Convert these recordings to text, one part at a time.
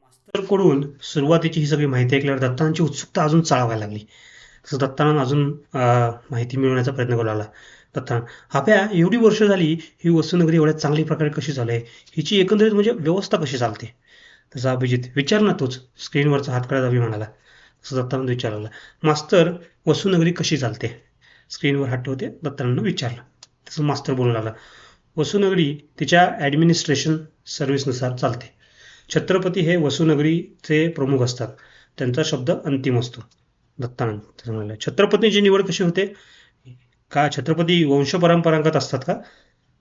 मास्तरकडून सुरुवातीची ही सगळी माहिती ऐकल्यावर दत्तानांची उत्सुकता अजून चाळवायला लागली. तसं दत्तानंद अजून माहिती मिळवण्याचा प्रयत्न करू लागला. दत्तानंद, "अभ्या, एवढी वर्ष झाली ही वसुनगरी एवढ्या चांगल्या प्रकारे कशी चालू हिची एकंदरीत म्हणजे व्यवस्था कशी चालते?" तसा अभिजित, "विचार ना तूच." स्क्रीनवरचा हातकडा दाबी म्हणाला. तसं दत्तानंद विचारला, "मास्तर, वसुनगरी कशी चालते?" स्क्रीनवर हात ठेवते दत्तानंद विचारलं. तसं मास्तर बोलू लागला, "वसुनगरी तिच्या ॲडमिनिस्ट्रेशन सर्व्हिसनुसार चालते. छत्रपती हे वसुनगरीचे प्रमुख असतात. त्यांचा शब्द अंतिम असतो." दत्तानंद म्हणाले, "छत्रपतींची निवड कशी होते? का छत्रपती वंशपरंपरागत असतात का?"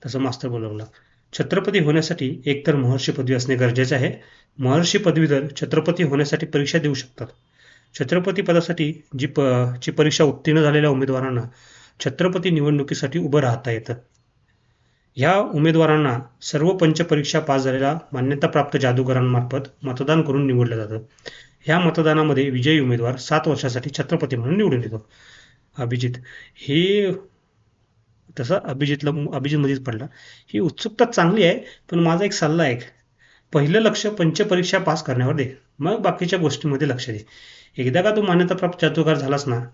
तसं मास्तर बोलू लागला, "छत्रपती होण्यासाठी एकतर महर्षी पदवी असणे गरजेचे आहे. महर्षी पदवीधर छत्रपती होण्यासाठी परीक्षा देऊ शकतात. छत्रपती पदासाठी ची परीक्षा उत्तीर्ण झालेल्या उमेदवारांना छत्रपती निवडणुकीसाठी उभं राहता येतं. ह्या उमेदवारांना सर्व पंचपरीक्षा पास झालेल्या मान्यताप्राप्त जादूगारांमार्फत मतदान करून निवडलं जातं. ह्या मतदानामध्ये विजयी उमेदवार 7 वर्षासाठी छत्रपती म्हणून निवडून येतो." अभिजित, हे तसं अभिजित मध्येच पडला, "ही उत्सुकता चांगली आहे, पण माझा एक सल्ला आहे. पहिलं लक्ष पंचपरीक्षा पास करण्यावर दे, मग बाकीच्या गोष्टींमध्ये लक्ष दे. एकदा का तू मान्यताप्राप्त जादूगार झालास ना,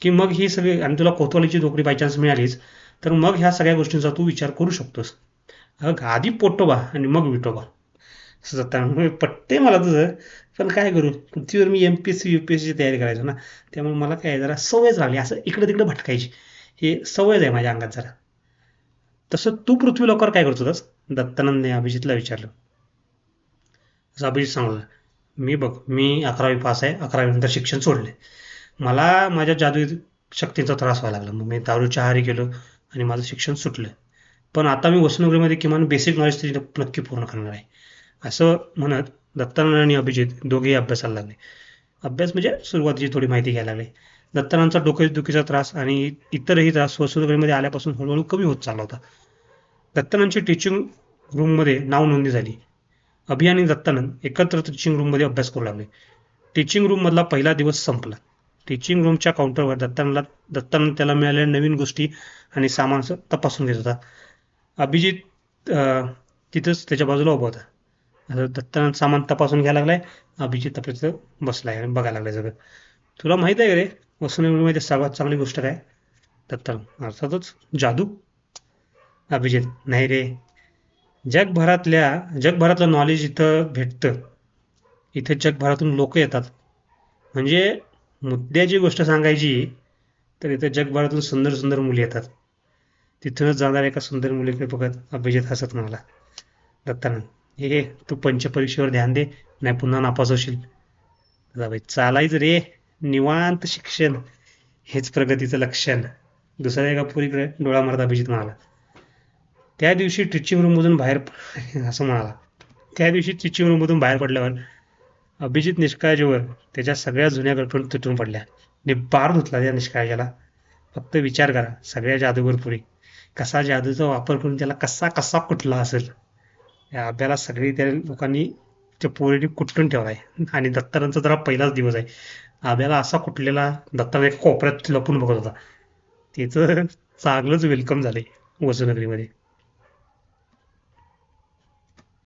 की मग ही सगळी आणि तुला कोतवालीची नोकरी बाय चान्स मिळालीच, तर मग ह्या सगळ्या गोष्टींचा तू विचार करू शकतोस. आधी पोटोबा आणि मग विठोबा." असं जाताना पटते मला तुझं, पण काय करू, पृथ्वीवर मी MPSC UPSCची तयारी करायचो ना, त्यामुळे मला काय जरा सवयच लागली असं इकडे तिकडे भटकायची. हे सवयच आहे माझ्या अंगात जरा. "तसं तू पृथ्वी लोकावर काय करत होतास?" दत्तानंदने अभिजितला विचारलं. असं अभिजित सांगला, मी 11वी पास आहे. 11वी नंतर शिक्षण सोडले. मला माझ्या जादू शक्तींचा त्रास व्हायला लागला. मग मी दारूच्या आहारी गेलो आणि माझं शिक्षण सुटलं. पण आता मी वसुनगरीमध्ये किमान बेसिक नॉलेज तरी नक्की पूर्ण करणार आहे." असं म्हणत दत्तानंद आणि अभिजित दोघेही अभ्यासाला लागले. अभ्यास म्हणजे सुरुवातीची थोडी माहिती घ्यायला लागले. दत्तानंदचा डोकेदुखीचा त्रास आणि इतरही त्रास वसुनगरीमध्ये आल्यापासून हळूहळू कमी होत चालला होता. दत्तानंदची टीचिंग रूममध्ये नाव नोंदणी झाली. अभि आणि दत्तानंद एकत्र टीचिंग रूममध्ये अभ्यास करू लागले. टीचिंग रूममधला पहिला दिवस संपला. टीचिंग रूमच्या काउंटरवर दत्तानंद त्याला मिळालेल्या नवीन गोष्टी आणि सामान तपासून घेत होता. अभिजित तिथंच त्याच्या बाजूला उभा होता. दत्तानंद सामान तपासून घ्यायला लागलाय. अभिजित आपल्या बसलाय आणि बघायला लागलाय सगळं. "तुला माहित आहे का रे, वसुनगरीमध्ये सर्वात चांगली गोष्ट काय?" दत्तानंद, "अर्थातच जादू." अभिजित, "नाही रे, जगभरातलं नॉलेज इथं भेटतं. इथे जगभरातून लोक येतात. म्हणजे मुद्द्याची गोष्ट सांगायची तर इथे जगभरातून सुंदर सुंदर मुली येतात. तिथूनच जाणार एका सुंदर मुलीकडे बघत अभिजित हसत म्हणाला. दत्तानंद, हे तू पंचपरीक्षेवर ध्यान दे, नाही पुन्हा नापास होशील." "दादाबाई, चालायचं रे, निवांत शिक्षण हेच प्रगतीचं लक्षण." दुसऱ्या एका पोरीकडे डोळा मारत अभिजित म्हणाला. त्या दिवशी टीचिंग रूममधून बाहेर पडल्यावर अभिजित निष्काळजीवर त्याच्या सगळ्या जुन्या गर्लफ्रेंड तुटून पडल्या. निब्बार धुतला त्या निष्काळजाला. फक्त विचार करा, सगळ्या जादूगर पुरी कसा जादूचा वापर करून त्याला कसा कसा कुठला असेल. या अभ्याला सगळी त्या लोकांनी त्या पोरीने कुठून ठेवलाय. आणि दत्तानंदचा जरा पहिलाच दिवस आहे. आब्याला असा कुठलेला दत्ताने कोपऱ्यात लपून बघत होता. तिचं चांगलंच वेलकम झालंय वसुनगरीमध्ये.